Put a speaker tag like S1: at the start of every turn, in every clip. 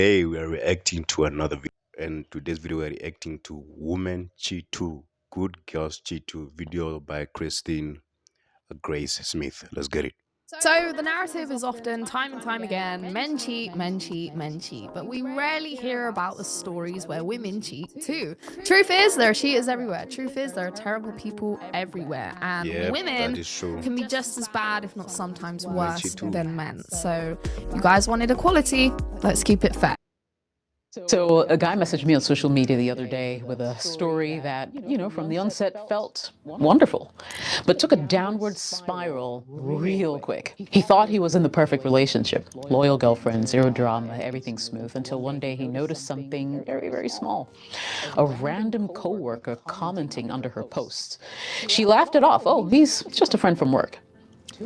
S1: today we are reacting to another video, and today's video we're reacting to Women Cheat Too, Good Girls Cheat Too, video by Christine Grace Smith. Let's get it.
S2: So the narrative is often, time and time again, men cheat, men cheat, men cheat, but we rarely hear about the stories where women cheat too. Truth is, there are cheaters everywhere. Truth is, there are terrible people everywhere, and
S1: Yeah, that
S2: women
S1: is true.
S2: can be just as bad, if not sometimes
S1: Men
S2: worse
S1: cheat too.
S2: than men. So you guys wanted equality, let's keep it fair.
S3: So a guy messaged me on social media the other day with a story that, from the onset felt wonderful, but took a downward spiral real quick. He thought he was in the perfect relationship, loyal girlfriend, zero drama, everything smooth, until one day he noticed something very, very small. A random coworker commenting under her post. She laughed it off. Oh, he's just a friend from work.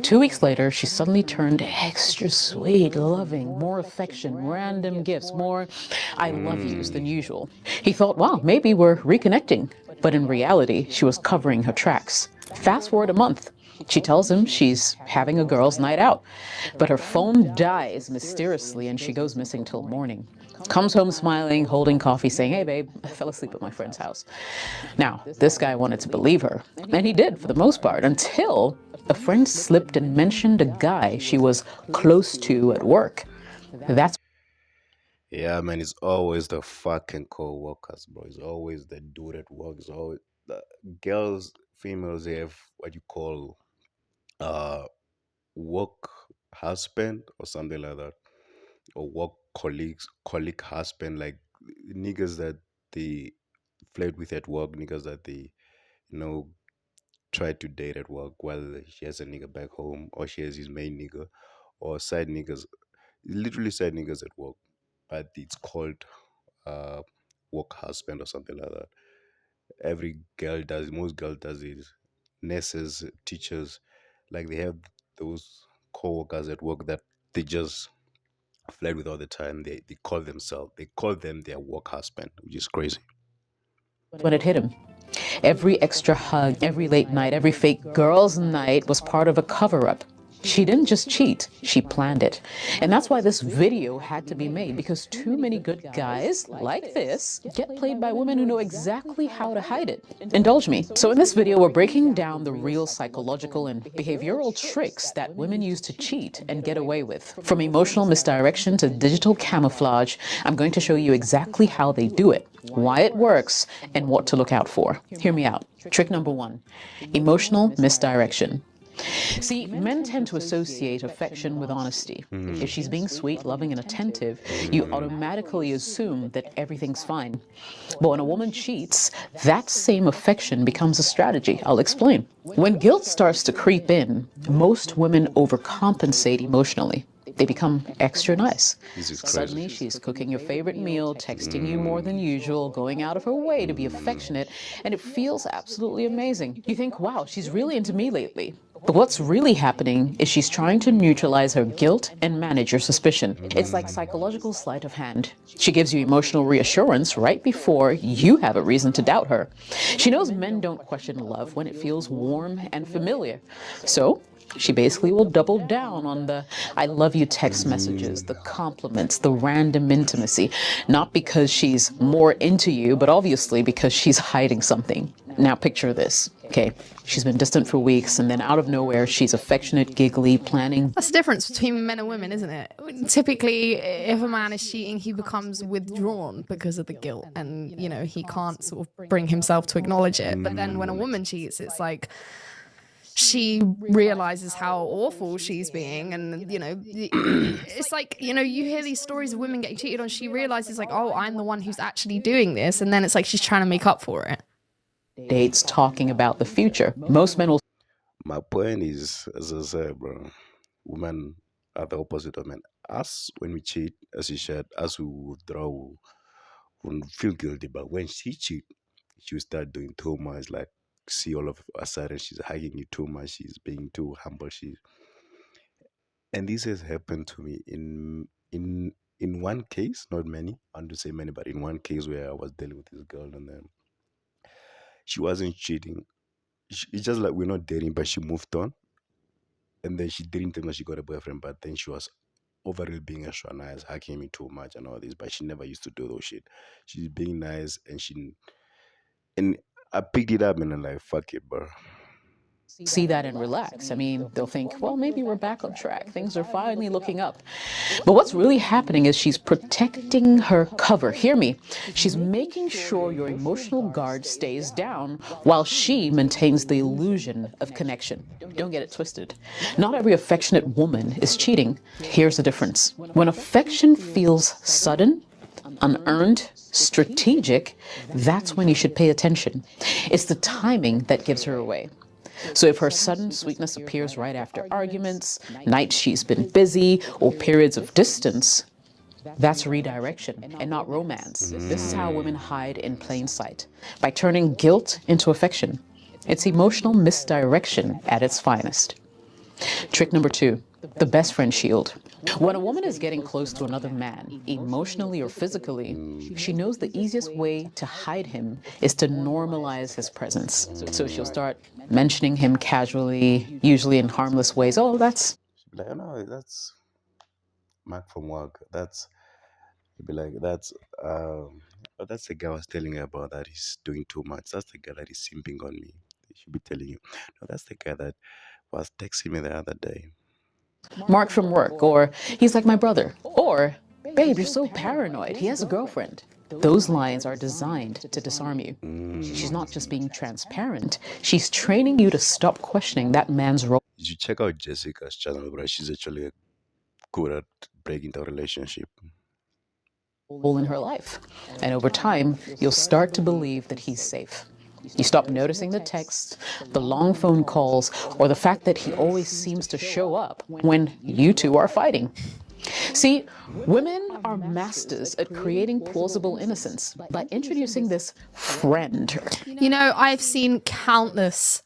S3: 2 weeks later, she suddenly turned extra sweet, loving, more affection, random gifts, more I love yous than usual. He thought, wow, maybe we're reconnecting. But in reality, she was covering her tracks. Fast forward a month. She tells him she's having a girls' night out, but her phone dies mysteriously and she goes missing till morning. Comes home smiling, holding coffee, saying, hey babe, I fell asleep at my friend's house. Now, this guy wanted to believe her, and he did for the most part, until a friend slipped and mentioned a guy she was close to at work. That's
S1: Yeah, man, it's always the fucking co-workers, bro. It's always the dude at work. It's always the girls, females, they have what you call uh work husband or something like that, or work colleague husband, like niggas that they flirt with at work, niggas that they you know try to date at work while she has a nigga back home, or she has his main nigga, or side niggas, literally side niggas at work, but it's called uh work husband or something like that. Every girl does, most girl does it. Nurses, teachers, like they have those co-workers at work that they just flirt with all the time. They call them their work husband, which is crazy.
S3: when it hit him. Every extra hug, every late night, every fake girls' night was part of a cover-up. She didn't just cheat, she planned it. And that's why this video had to be made, because too many good guys like this get played by women who know exactly how to hide it. Indulge me. So in this video, we're breaking down the real psychological and behavioral tricks that women use to cheat and get away with. From emotional misdirection to digital camouflage, I'm going to show you exactly how they do it, why it works, and what to look out for. Hear me out. Trick number one, emotional misdirection. See, men tend to associate affection with honesty. If she's being sweet, loving, and attentive, you automatically assume that everything's fine. But when a woman cheats, that same affection becomes a strategy. I'll explain. When guilt starts to creep in, most women overcompensate emotionally. They become extra nice.
S1: This is
S3: Suddenly,
S1: crazy.
S3: she's cooking your favorite meal, texting you more than usual, going out of her way to be affectionate, and it feels absolutely amazing. You think, wow, she's really into me lately. But what's really happening is she's trying to neutralize her guilt and manage your suspicion. It's like psychological sleight of hand. She gives you emotional reassurance right before you have a reason to doubt her. She knows men don't question love when it feels warm and familiar. So she basically will double down on the I love you text messages, the compliments, the random intimacy, not because she's more into you, but obviously because she's hiding something. Now picture this, okay? She's been distant for weeks, and then out of nowhere, she's affectionate, giggly, planning.
S2: That's the difference between men and women, isn't it? Typically, if a man is cheating, he becomes withdrawn because of the guilt, and he can't sort of bring himself to acknowledge it. But then when a woman cheats, it's like she realizes how awful she's being, and it's like you hear these stories of women getting cheated on. She realizes like, oh, I'm the one who's actually doing this, and then it's like she's trying to make up for it.
S3: Dates talking about the future. Most men will
S1: My point is, as I said, bro, women are the opposite of men. Us, when we cheat, as you said, us who withdraw, we feel guilty. But when she cheat, she will start doing too much. Like, see, all of a sudden, she's hugging you too much. She's being too humble. And this has happened to me in one case, not many. I want to say many, but in one case where I was dealing with this girl, and then she wasn't cheating. It's just like we're not dating, but she moved on, and then she didn't tell me she got a boyfriend, but then she was overall being extra nice, hugging me too much and all this, but she never used to do those shit. She's being nice, and I picked it up and I'm like, fuck it, bro.
S3: See that and relax. I mean, they'll think, well, maybe we're back on track. Things are finally looking up. But what's really happening is she's protecting her cover. Hear me. She's making sure your emotional guard stays down while she maintains the illusion of connection. Don't get it twisted. Not every affectionate woman is cheating. Here's the difference. When affection feels sudden, unearned, strategic, that's when you should pay attention. It's the timing that gives her away. So if her sudden sweetness appears right after arguments, nights she's been busy, or periods of distance, that's redirection and not romance. This is how women hide in plain sight, by turning guilt into affection. It's emotional misdirection at its finest. Trick number 2, the best friend shield. When a woman is getting close to another man, emotionally or physically, she knows the easiest way to hide him is to normalize his presence. So she'll start mentioning him casually, usually in harmless ways. Oh, that's
S1: She'd be like, oh, no, that's Mark from work. You'd be like, oh, that's the guy I was telling you about that he's doing too much. That's the guy that is simping on me. They should be telling you, no, that's the guy that was texting me the other day.
S3: Mark from work, or he's like my brother, or babe, you're so paranoid, he has a girlfriend. Those lines are designed to disarm you. She's not just being transparent, she's training you to stop questioning that man's role
S1: You should check out Jessica's channel, bro. She's actually good at breaking the relationship.
S3: in her life. And over time, you'll start to believe that he's safe. You stop noticing the texts, the long phone calls, or the fact that he always seems to show up when you two are fighting. See, women are masters at creating plausible innocence by introducing this friend.
S2: You know, I've seen countless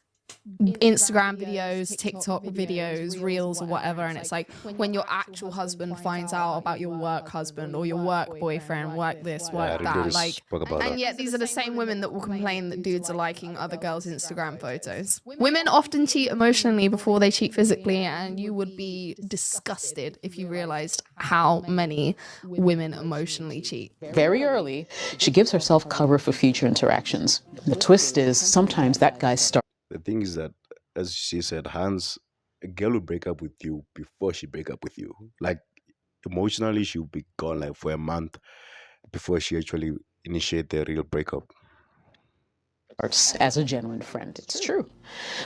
S2: Instagram videos, TikTok videos, reels, or whatever, and it's like when your actual husband finds out about your work husband or your work boyfriend, work this, work that, like,
S1: spoke about
S2: and
S1: that.
S2: yet these are the same women that will complain that dudes are liking other girls' Instagram photos. Women often cheat emotionally before they cheat physically, and you would be disgusted if you realized how many women emotionally cheat.
S3: Very early, she gives herself cover for future interactions. The twist is sometimes that guy starts.
S1: The thing is that, as she said, a girl will break up with you before she break up with you. Like emotionally, she'll be gone like for a month before she actually initiate the real breakup.
S3: As a genuine friend. It's true.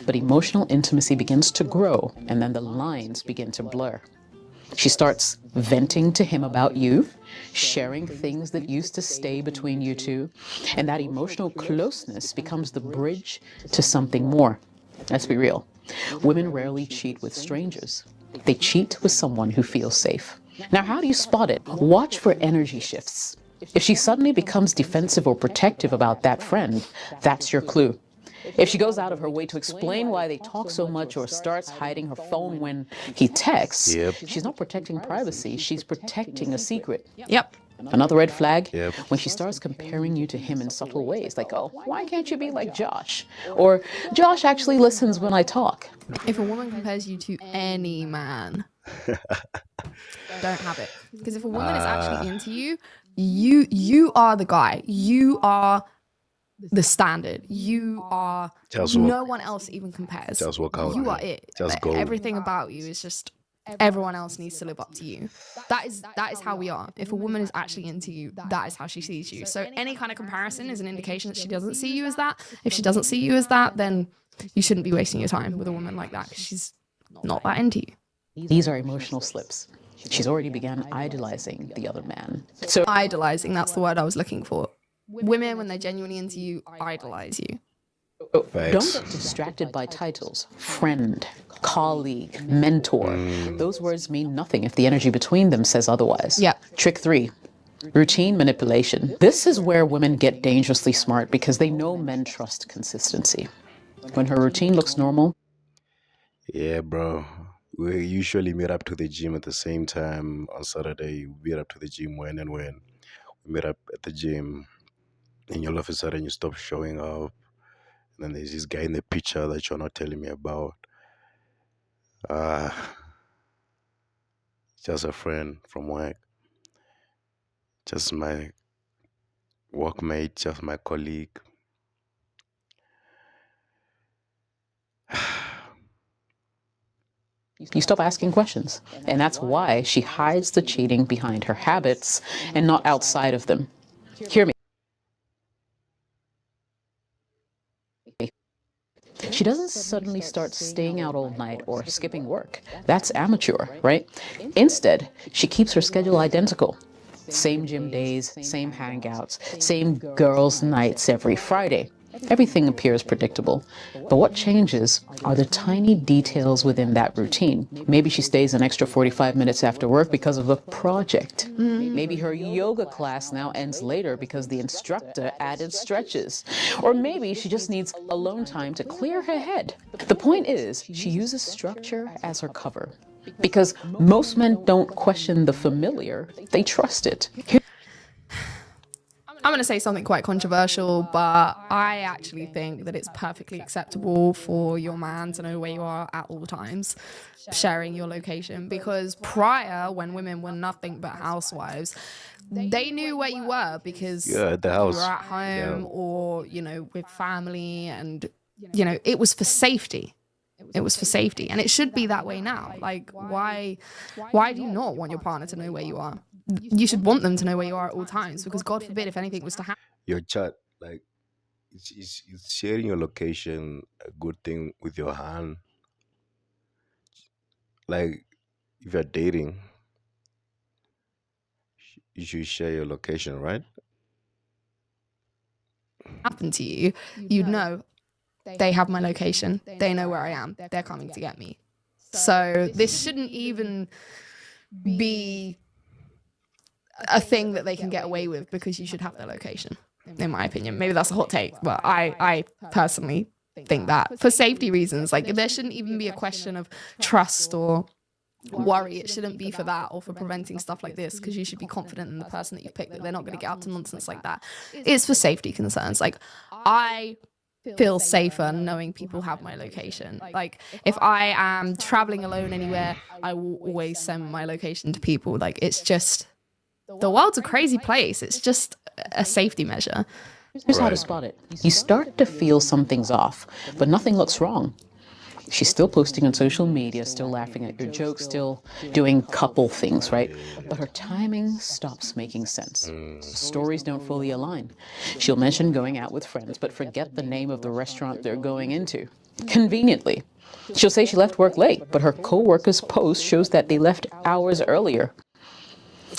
S3: But emotional intimacy begins to grow, and then the lines begin to blur. She starts venting to him about you, sharing things that used to stay between you two, and that emotional closeness becomes the bridge to something more. Let's be real. Women rarely cheat with strangers. They cheat with someone who feels safe. Now, how do you spot it? Watch for energy shifts. If she suddenly becomes defensive or protective about that friend, that's your clue. If she goes out of her way to explain why they talk so much or starts hiding her phone when he texts,
S1: Yep.
S3: she's not protecting privacy, she's protecting a secret.
S2: Yep.
S3: Another red flag,
S1: Yep.
S3: when she starts comparing you to him in subtle ways, like, oh, why can't you be like Josh? Or, Josh actually listens when I talk.
S2: If a woman compares you to any man, don't have it. Because if a woman is actually into you, you are the guy. You are the standard. You are
S1: Just walk-
S2: no one else even compares.
S1: Just walk out.
S2: You are it.
S1: Just
S2: Like,
S1: go.
S2: everything about you is just everyone else needs to live up to you. That is how we are. If a woman is actually into you, that is how she sees you. So any kind of comparison is an indication that she doesn't see you as that. If she doesn't see you as that, then you shouldn't be wasting your time with a woman like that, because she's not that into you.
S3: These are emotional slips. She's already began idolizing the other man. So
S2: Idolizing, that's the word I was looking for. Women, when they're genuinely into you, idolize you.
S3: don't
S1: Facts.
S3: get distracted by titles. Friend, colleague, mentor. Those words mean nothing if the energy between them says otherwise.
S2: Yeah.
S3: Trick 3. Routine manipulation. This is where women get dangerously smart because they know men trust consistency. When her routine looks normal,
S1: Yeah, bro. We usually meet up to the gym at the same time on Saturday. We meet up to the gym when and when. We meet up at the gym, and all of a sudden you stop showing up. And then there's this guy in the picture that you're not telling me about. just a friend from work, just my workmate, just my colleague.
S3: You stop asking questions. And that's why she hides the cheating behind her habits and not outside of them. Hear me. She doesn't suddenly start staying out all night or skipping work. That's amateur, right? Instead, she keeps her schedule identical. Same gym days, same hangouts, same girls' nights every Friday. Everything appears predictable. But what changes are the tiny details within that routine. Maybe she stays an extra 45 minutes after work because of a project. Maybe her yoga class now ends later because the instructor added stretches. Or maybe she just needs alone time to clear her head. The point is, she uses structure as her cover. Because most men don't question the familiar, they trust it.
S2: I'm going to say something quite controversial, but I actually think that it's perfectly acceptable for your man to know where you are at all times, sharing your location. Because prior, when women were nothing but housewives, they knew where you were because
S1: Yeah, at the
S2: you
S1: house.
S2: were at home or, with family, and, it was for safety. It was for safety, and it should be that way now. Like, why do you not want your partner to know where you are? You should want them to know where you are at all times, because God forbid if anything was to happen.
S1: Your chat, like, it's sharing your location a good thing with your hand. Like, if you're dating, you should share your location, right?
S2: Happen to you, you'd know they have my location, they know where I am, they're coming to get me. So this shouldn't even be a thing that they can get away with, because you should have their location, in my opinion. Maybe that's a hot take, but I personally think that for safety reasons, like, there shouldn't even be a question of trust or worry. It shouldn't be for that or for preventing stuff like this, because you should be confident in the person that you've picked, that they're not going to get up to nonsense like that. It's for safety concerns. Like, I feel safer knowing people have my location. Like, if I am traveling alone anywhere, I will always send my location to people. Like, it's just, the world's a crazy place. It's just a safety measure.
S3: Here's how to spot it. You start to feel something's off, but nothing looks wrong. She's still posting on social media, still laughing at your jokes, still doing couple things, right? But her timing stops making sense. Stories don't fully align. She'll mention going out with friends, but forget the name of the restaurant they're going into. Conveniently. She'll say she left work late, but her co-worker's post shows that they left hours earlier.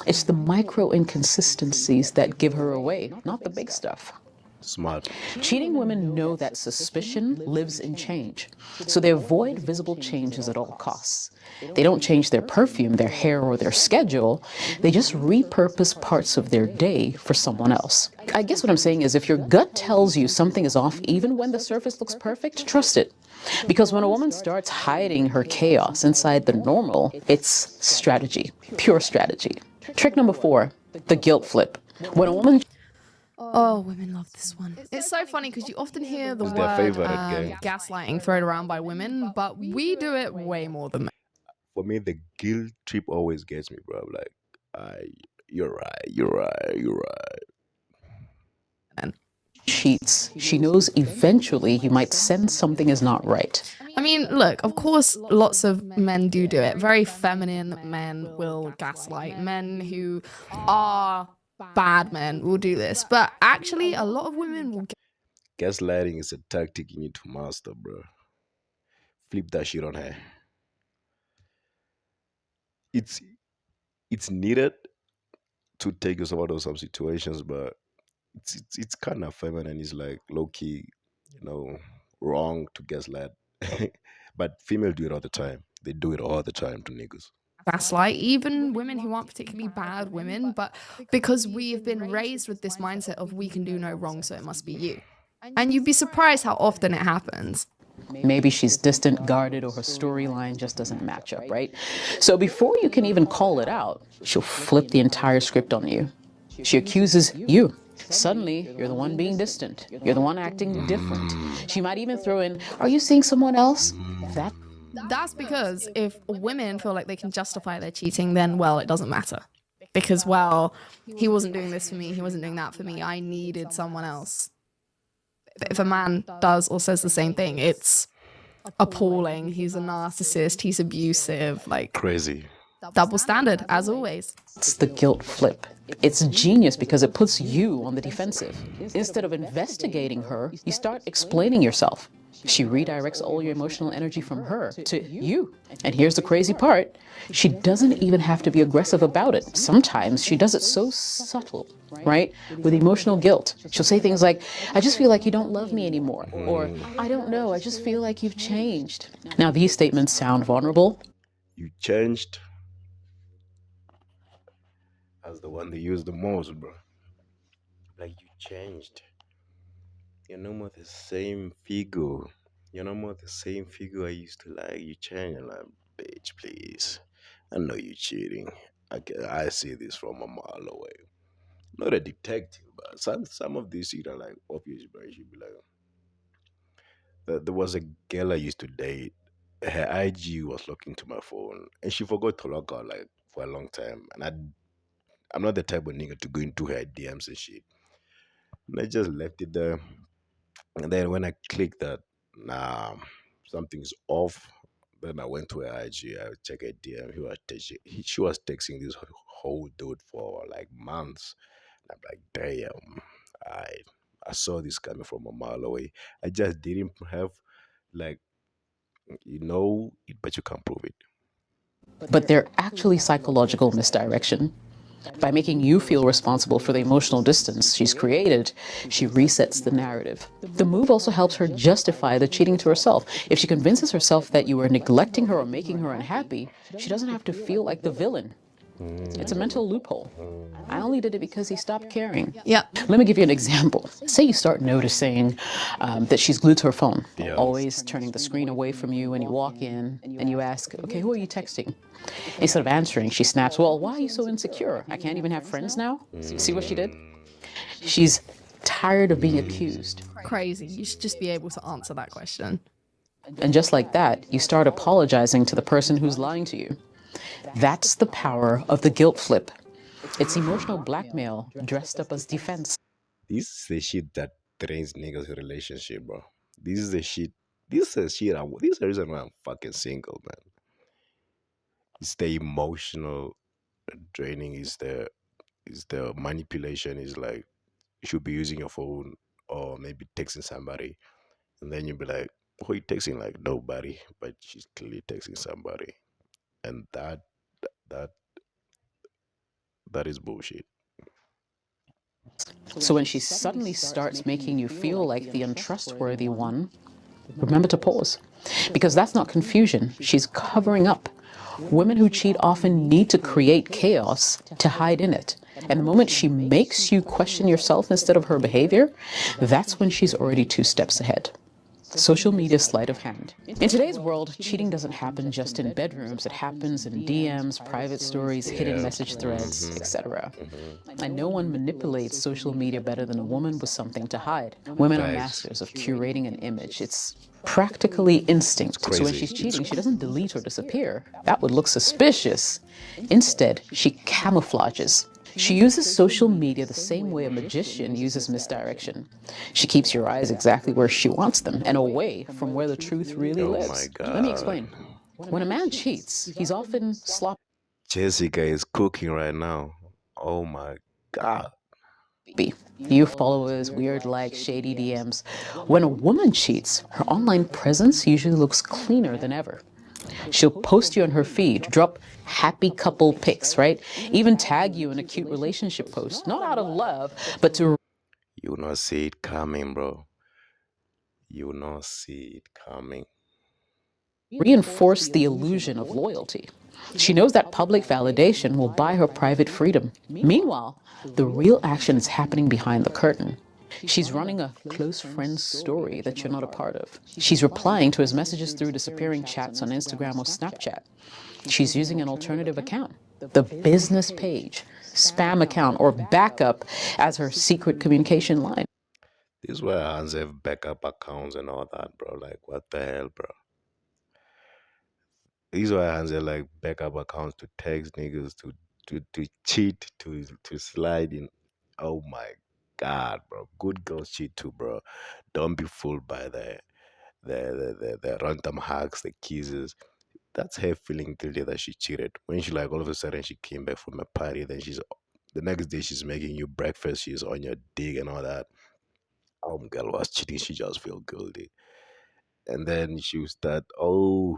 S3: It's the micro inconsistencies that give her away, not the big stuff.
S1: Smart.
S3: Cheating women know that suspicion lives in change, so they avoid visible changes at all costs. They don't change their perfume, their hair, or their schedule. They just repurpose parts of their day for someone else. I guess what I'm saying is, if your gut tells you something is off even when the surface looks perfect, trust it. Because when a woman starts hiding her chaos inside the normal, it's strategy, pure strategy. Trick number 4, the guilt flip. When a woman
S2: Oh, women love this one. It's so funny because you often hear the
S1: It's their
S2: word
S1: favorite game.
S2: gaslighting thrown around by women, but we do it way more than men.
S1: For me, the guilt trip always gets me, bro. Like, you're right, you're right, you're right.
S3: cheats, she knows eventually you might sense something is not right.
S2: I mean, look, of course, lots of men do it. Very feminine men will gaslight. Men who are bad men will do this. But actually, a lot of women will
S1: Gaslighting is a tactic you need to master, bro. Flip that shit on her. It's it's needed to take yourself out of some situations, but it's kind of feminine. It's like low key, wrong to gaslight. But female do it all the time. They do it all the time to niggas.
S2: gaslight, even women who aren't particularly bad women, but because we have been raised with this mindset of we can do no wrong, so it must be you. And you'd be surprised how often it happens.
S3: Maybe she's distant, guarded, or her storyline just doesn't match up, right? So before you can even call it out, she'll flip the entire script on you. She accuses you. Suddenly, you're the one being distant. You're the one acting different. She might even throw in, "Are you seeing someone else?" That
S2: that's because if women feel like they can justify their cheating, then, well, it doesn't matter. Because, well, he wasn't doing this for me, he wasn't doing that for me, I needed someone else. If a man does or says the same thing, it's appalling. He's a narcissist, he's abusive, like
S1: Crazy.
S2: double standard, as always.
S3: It's the guilt flip. It's genius because it puts you on the defensive. Instead of investigating her, you start explaining yourself. She redirects all your emotional energy from her to you. And here's the crazy part. She doesn't even have to be aggressive about it. Sometimes she does it so subtle, right? With emotional guilt. She'll say things like, I just feel like you don't love me anymore. Or, I don't know, I just feel like you've changed. Now, these statements sound vulnerable.
S1: You changed. That's the one they use the most, bro. Like, you changed. You're no more the same figure. You're no more the same figure I used to like. You changed. I'm like, bitch, please. I know you're cheating. I see this from a mile away. Not a detective, but some of these shit are like obvious, bro. You should be like, there was a girl I used to date. Her IG was locked into my phone, and she forgot to log out like for a long time. And I'm not the type of nigga to go into her DMs and shit. And I just left it there. And then when I clicked that, nah, something's off. Then I went to her IG. I checked her DM. She was texting this whole dude for like months. And I'm like, damn, I I saw this coming from a mile away. I just didn't have like but you can't prove it.
S3: But they're actually psychological misdirection. By making you feel responsible for the emotional distance she's created, she resets the narrative. The move also helps her justify the cheating to herself. If she convinces herself that you are neglecting her or making her unhappy, she doesn't have to feel like the villain. It's a mental loophole. I only did it because he stopped caring.
S2: Yeah.
S3: Let me give you an example. Say you start noticing that she's glued to her phone,
S1: Yeah.
S3: always turning the screen away from you when you walk in, and you ask, okay, who are you texting? Instead of answering, she snaps, well, why are you so insecure? I can't even have friends now? See what she did? She's tired of being accused.
S2: Crazy. You should just be able to answer that question.
S3: And just like that, you start apologizing to the person who's lying to you. That's the power of the guilt flip. It's emotional blackmail dressed up as defense.
S1: This is the shit that drains niggas in relationship, bro. This is the shit. This is shit. This is the reason why I'm fucking single, man. It's the emotional draining. Is the manipulation. Is like you should be using your phone or maybe texting somebody, and then you'll be like, "Who are you texting?" Like nobody, but she's clearly texting somebody, and that that is bullshit.
S3: So when she suddenly starts making you feel like the untrustworthy one, remember to pause. Because that's not confusion, she's covering up. Women who cheat often need to create chaos to hide in it. And the moment she makes you question yourself instead of her behavior, that's when she's already 2 steps ahead. Social media sleight of hand. In today's world, cheating doesn't happen just in bedrooms. It happens in DMs, private stories, hidden message threads, etc. And no one manipulates social media better than a woman with something to hide. Women are
S1: Facts.
S3: masters of curating an image. It's practically instinct. So when
S1: crazy.
S3: she's cheating, she doesn't delete or disappear. That would look suspicious. Instead, she camouflages. She uses social media the same way a magician uses misdirection. She keeps your eyes exactly where she wants them and away from where the truth really
S1: Oh
S3: lives.
S1: my
S3: Let me
S1: God.
S3: explain. When a man cheats, he's often sloppy.
S1: Jessica is cooking right now. Oh my god.
S3: You followers, weird likes, shady DMs. When a woman cheats, her online presence usually looks cleaner than ever. She'll post you on her feed, drop happy couple pics, right? Even tag you in a cute relationship post, not out of love, but to
S1: You will not see it coming, bro. You will not see it coming.
S3: reinforce the illusion of loyalty. She knows that public validation will buy her private freedom. Meanwhile, the real action is happening behind the curtain. She's running a close friend's story that you're not a part of. She's replying to his messages through disappearing chats on Instagram or Snapchat. She's using an alternative account, the business page, spam account, or backup as her secret communication line.
S1: This is where Hans have backup accounts and all that, bro. Like, what the hell, bro? These are hands are like backup accounts to text niggas to cheat to slide in. Oh my god, bro. Good girls cheat too, bro. Don't be fooled by the random hugs, the kisses. That's her feeling guilty that she cheated. When she like all of a sudden she came back from a party, then she's the next day she's making you breakfast, she's on your dick and all that. Girl was cheating, she just feel guilty. And then she will start, oh,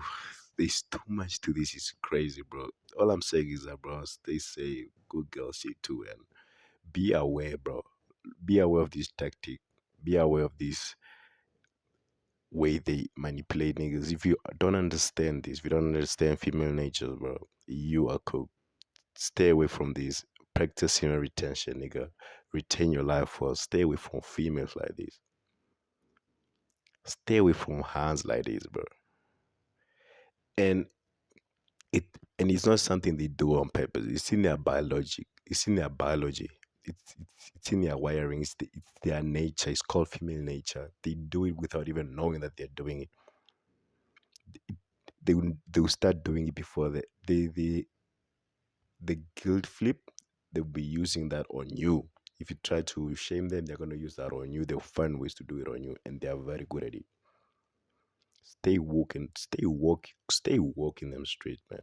S1: there's too much to this, it's crazy, bro. All I'm saying is that, bro, stay safe, good girl shit too, and be aware, bro. Be aware of this tactic. Be aware of this way they manipulate niggas. If you don't understand this, if you don't understand female nature, bro, you are cooked. Stay away from this. Practice human retention, nigga. Retain your life force. Stay away from females like this. Stay away from hands like this, bro. And it and it's not something they do on purpose. It's in their biology. It's in their biology. It's in their wiring. It's their nature. It's called female nature. They do it without even knowing that they're doing it. They will start doing it before the guilt flip. They'll be using that on you. If you try to shame them, they're gonna use that on you. They'll find ways to do it on you, and they are very good at it. Stay walking them straight, man.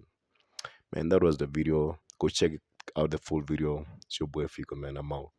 S1: Man, that was the video. Go check out the full video. It's your boy Fico, man. I'm out.